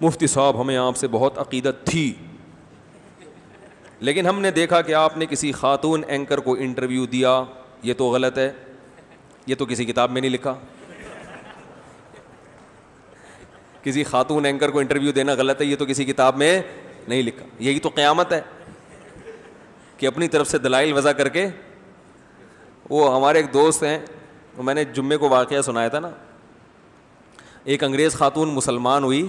مفتی صاحب ہمیں آپ سے بہت عقیدت تھی، لیکن ہم نے دیکھا کہ آپ نے کسی خاتون اینکر کو انٹرویو دیا، یہ تو غلط ہے، یہ تو کسی کتاب میں نہیں لکھا. کسی خاتون اینکر کو انٹرویو دینا غلط ہے، یہ تو کسی کتاب میں نہیں لکھا. یہی تو قیامت ہے کہ اپنی طرف سے دلائل وضع کر کے. وہ ہمارے ایک دوست ہیں، میں نے جمعے کو واقعہ سنایا تھا نا، ایک انگریز خاتون مسلمان ہوئی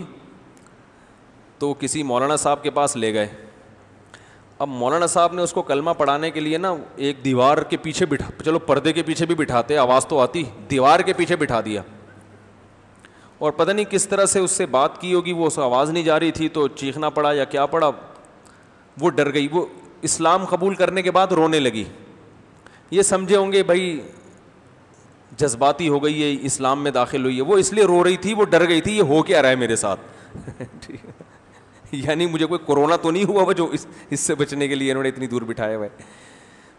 تو کسی مولانا صاحب کے پاس لے گئے. اب مولانا صاحب نے اس کو کلمہ پڑھانے کے لیے نا ایک دیوار کے پیچھے بٹھا، چلو پردے کے پیچھے بھی بٹھاتے آواز تو آتی، دیوار کے پیچھے بٹھا دیا. اور پتہ نہیں کس طرح سے اس سے بات کی ہوگی، وہ اس آواز نہیں جا رہی تھی تو چیخنا پڑا یا کیا پڑا. وہ ڈر گئی، وہ اسلام قبول کرنے کے بعد رونے لگی. یہ سمجھے ہوں گے بھائی جذباتی ہو گئی ہے، اسلام میں داخل ہوئی ہے، وہ اس لیے رو رہی تھی، وہ ڈر گئی تھی یہ ہو کیا رہا ہے میرے ساتھ. یعنی مجھے کوئی کورونا تو نہیں ہوا وہ جو اس سے بچنے کے لیے انہوں نے اتنی دور بٹھایا ہوا ہے.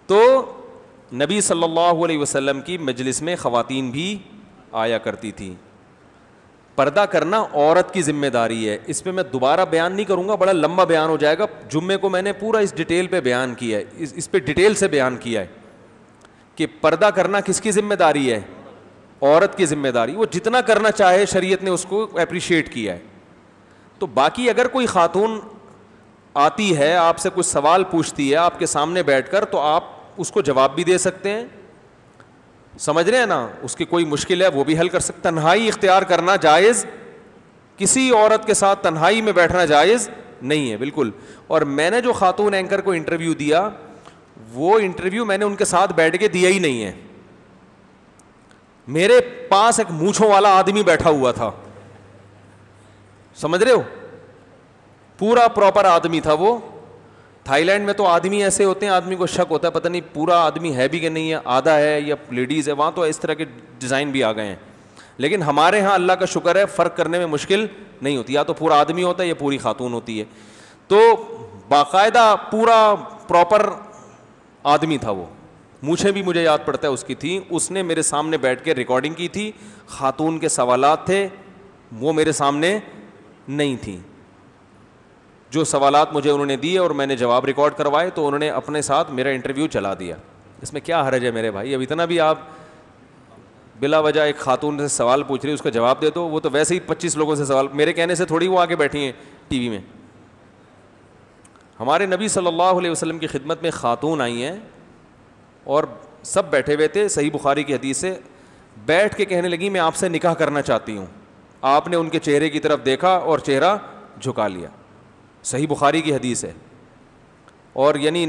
تو نبی صلی اللہ علیہ وسلم کی مجلس میں خواتین بھی آیا کرتی تھیں. پردہ کرنا عورت کی ذمہ داری ہے. اس پہ میں دوبارہ بیان نہیں کروں گا، بڑا لمبا بیان ہو جائے گا. جمعے کو میں نے پورا اس ڈیٹیل پہ بیان کیا ہے، اس پہ ڈیٹیل سے بیان کیا ہے کہ پردہ کرنا کس کی ذمہ داری ہے؟ عورت کی ذمہ داری. وہ جتنا کرنا چاہے شریعت نے اس کو اپریشیٹ کیا ہے. تو باقی اگر کوئی خاتون آتی ہے آپ سے کچھ سوال پوچھتی ہے آپ کے سامنے بیٹھ کر، تو آپ اس کو جواب بھی دے سکتے ہیں، سمجھ رہے ہیں نا. اس کی کوئی مشکل ہے وہ بھی حل کر سکتے. تنہائی اختیار کرنا جائز، کسی عورت کے ساتھ تنہائی میں بیٹھنا جائز نہیں ہے بالکل. اور میں نے جو خاتون اینکر کو انٹرویو دیا، وہ انٹرویو میں نے ان کے ساتھ بیٹھ کے دیا ہی نہیں ہے. میرے پاس ایک مونچھوں والا آدمی بیٹھا ہوا تھا، سمجھ رہے ہو، پورا پراپر آدمی تھا وہ. تھائی لینڈ میں تو آدمی ایسے ہوتے ہیں، آدمی کو شک ہوتا ہے پتہ نہیں پورا آدمی ہے بھی کہ نہیں ہے، آدھا ہے یا لیڈیز ہے. وہاں تو اس طرح کے ڈیزائن بھی آ گئے ہیں، لیکن ہمارے ہاں اللہ کا شکر ہے فرق کرنے میں مشکل نہیں ہوتی، یا تو پورا آدمی ہوتا ہے یا پوری خاتون ہوتی ہے. تو باقاعدہ پورا پراپر آدمی تھا وہ. مونچھیں بھی مجھے یاد پڑتا ہے اس کی تھی. اس نے میرے سامنے بیٹھ کے ریکارڈنگ کی تھی. خاتون کے سوالات تھے وہ میرے سامنے نہیں تھیں. جو سوالات مجھے انہوں نے دیے اور میں نے جواب ریکارڈ کروائے تو انہوں نے اپنے ساتھ میرا انٹرویو چلا دیا. اس میں کیا حرج ہے میرے بھائی؟ اب اتنا بھی آپ بلا وجہ ایک خاتون سے سوال پوچھ رہی ہے اس کا جواب دے دو. وہ تو ویسے ہی 25 لوگوں سے سوال، میرے کہنے سے تھوڑی وہ آگے بیٹھی ہیں ٹی وی میں. ہمارے نبی صلی اللہ علیہ وسلم کی خدمت میں خاتون آئی ہیں اور سب بیٹھے ہوئے تھے. صحیح بخاری کی حدیث سے بیٹھ کے کہنے لگی میں آپ سے نکاح کرنا چاہتی ہوں. آپ نے ان کے چہرے کی طرف دیکھا اور چہرہ جھکا لیا. صحیح بخاری کی حدیث ہے. اور یعنی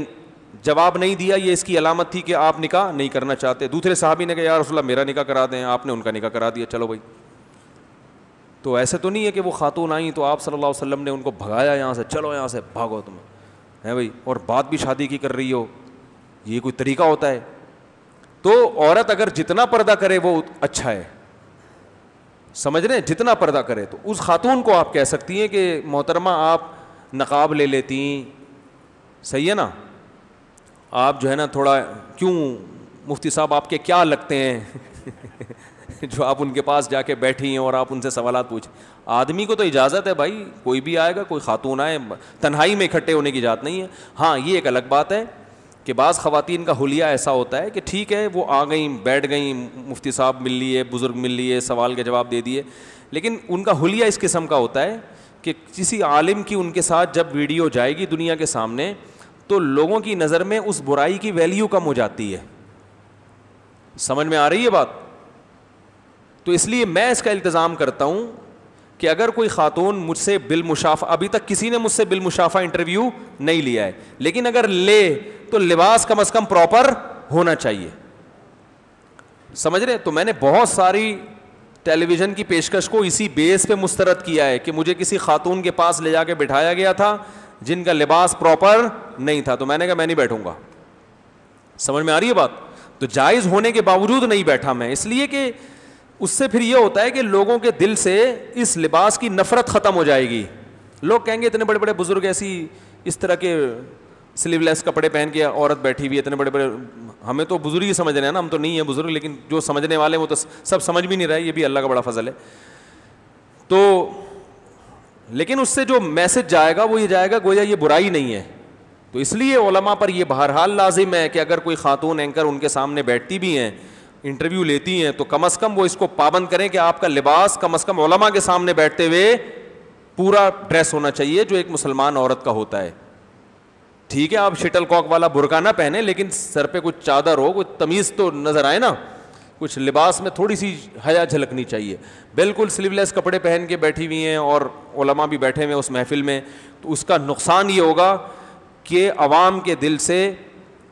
جواب نہیں دیا، یہ اس کی علامت تھی کہ آپ نکاح نہیں کرنا چاہتے. دوسرے صحابی نے کہا یا رسول اللہ میرا نکاح کرا دیں، آپ نے ان کا نکاح کرا دیا، چلو بھائی. تو ایسے تو نہیں ہے کہ وہ خاتون آئیں تو آپ صلی اللہ علیہ وسلم نے ان کو بھگایا یہاں سے، چلو یہاں سے بھاگو تم ہے بھائی، اور بات بھی شادی کی کر رہی ہو. یہ کوئی طریقہ ہوتا ہے؟ تو عورت اگر جتنا پردہ کرے وہ اچھا ہے، سمجھ رہے ہیں، جتنا پردہ کرے. تو اس خاتون کو آپ کہہ سکتی ہیں کہ محترمہ آپ نقاب لے لیتی، صحیح ہے نا، آپ جو ہے نا تھوڑا کیوں مفتی صاحب آپ کے کیا لگتے ہیں جو آپ ان کے پاس جا کے بیٹھی ہیں اور آپ ان سے سوالات پوچھیں. آدمی کو تو اجازت ہے بھائی، کوئی بھی آئے گا، کوئی خاتون آئے، تنہائی میں اکٹھے ہونے کی اجازت نہیں ہے. ہاں یہ ایک الگ بات ہے کہ بعض خواتین کا حلیہ ایسا ہوتا ہے کہ ٹھیک ہے وہ آ گئیں بیٹھ گئیں، مفتی صاحب مل لیے، بزرگ مل لیے، سوال کے جواب دے دیے، لیکن ان کا حلیہ اس قسم کا ہوتا ہے کہ کسی عالم کی ان کے ساتھ جب ویڈیو جائے گی دنیا کے سامنے تو لوگوں کی نظر میں اس برائی کی ویلیو کم ہو جاتی ہے. سمجھ میں آ رہی ہے بات؟ تو اس لیے میں اس کا التزام کرتا ہوں کہ اگر کوئی خاتون مجھ سے بالمشافہ، ابھی تک کسی نے مجھ سے بالمشافہ انٹرویو نہیں لیا ہے، لیکن اگر لے تو لباس کم از کم پراپر ہونا چاہیے. سمجھ رہے؟ تو میں نے بہت ساری ٹیلی ویژن کی پیشکش کو اسی بیس پہ مسترد کیا ہے کہ مجھے کسی خاتون کے پاس لے جا کے بٹھایا گیا تھا جن کا لباس پراپر نہیں تھا، تو میں نے کہا میں نہیں بیٹھوں گا. سمجھ میں آ رہی ہے بات؟ تو جائز ہونے کے باوجود نہیں بیٹھا میں، اس لیے کہ اس سے پھر یہ ہوتا ہے کہ لوگوں کے دل سے اس لباس کی نفرت ختم ہو جائے گی. لوگ کہیں گے اتنے بڑے بڑے بزرگ ایسی اس طرح کے سلیو لیس کپڑے پہن کے عورت بیٹھی ہوئی ہے، اتنے بڑے بڑے، ہمیں تو بزرگ ہی سمجھ رہے ہیں نا، ہم تو نہیں ہیں بزرگ، لیکن جو سمجھنے والے وہ تو سب سمجھ بھی نہیں رہے، یہ بھی اللہ کا بڑا فضل ہے. تو لیکن اس سے جو میسج جائے گا وہ یہ جائے گا گویا یہ برائی نہیں ہے. تو اس لیے علماء پر یہ بہرحال لازم ہے کہ اگر کوئی خاتون اینکر ان کے سامنے بیٹھتی بھی ہیں, انٹرویو لیتی ہیں, تو کم از کم وہ اس کو پابند کریں کہ آپ کا لباس کم از کم علماء کے سامنے بیٹھتے ہوئے پورا ڈریس ہونا چاہیے جو ایک مسلمان عورت کا ہوتا ہے. ٹھیک ہے آپ شٹل کاک والا برقع نہ پہنے, لیکن سر پہ کچھ چادر ہو, کچھ تمیز تو نظر آئے نا, کچھ لباس میں تھوڑی سی حیا جھلکنی چاہیے. بالکل سلیو لیس کپڑے پہن کے بیٹھی ہوئی ہیں اور علماء بھی بیٹھے ہوئے اس محفل میں, تو اس کا نقصان یہ ہوگا کہ عوام کے دل سے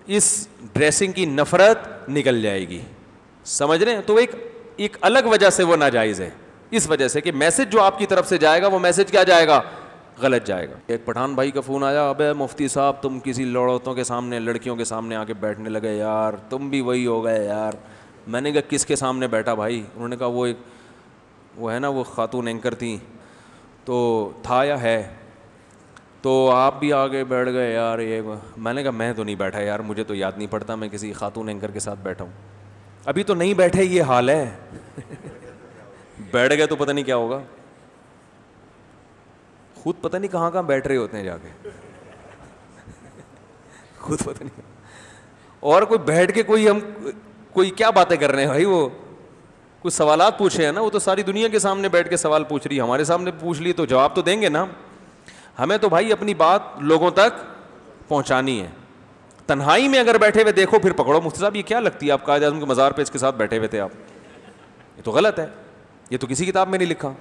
اس ڈریسنگ کی نفرت نکل جائے گی. سمجھ رہے ہیں؟ تو ایک الگ وجہ سے وہ ناجائز ہے, اس وجہ سے کہ میسج جو آپ کی طرف سے جائے گا وہ میسج کیا جائے گا, غلط جائے گا. ایک پٹھان بھائی کا فون آیا, ابے مفتی صاحب تم کسی لڑوتوں کے سامنے, لڑکیوں کے سامنے آ کے بیٹھنے لگے یار, تم بھی وہی ہو گئے یار. میں نے کہا کس کے سامنے بیٹھا بھائی؟ انہوں نے کہا وہ ہے نا وہ خاتون اینکر تھیں, تو تھا یا ہے, تو آپ بھی آگے بیٹھ گئے یار. یہ میں نے کہا میں تو نہیں بیٹھا یار, مجھے تو یاد نہیں پڑتا میں کسی خاتون اینکر کے ساتھ بیٹھا ہوں. ابھی تو نہیں بیٹھے یہ حال ہے, بیٹھ گئے تو پتہ نہیں کیا ہوگا. خود پتہ نہیں کہاں بیٹھ رہے ہوتے ہیں جا کے, خود پتہ نہیں. اور کوئی بیٹھ کے کوئی کیا باتیں کر رہے ہیں بھائی, وہ کچھ سوالات پوچھے ہیں نا, وہ تو ساری دنیا کے سامنے بیٹھ کے سوال پوچھ رہی ہے, ہمارے سامنے پوچھ لی تو جواب تو دیں گے نا. ہمیں تو بھائی اپنی بات لوگوں تک پہنچانی ہے. تنہائی میں اگر بیٹھے ہوئے دیکھو پھر پکڑو. مفتی صاحب یہ کیا لگتی ہے آپ, قائد اعظم کے مزار پہ اس کے ساتھ بیٹھے ہوئے تھے آپ, یہ تو غلط ہے, یہ تو کسی کتاب میں نہیں لکھا.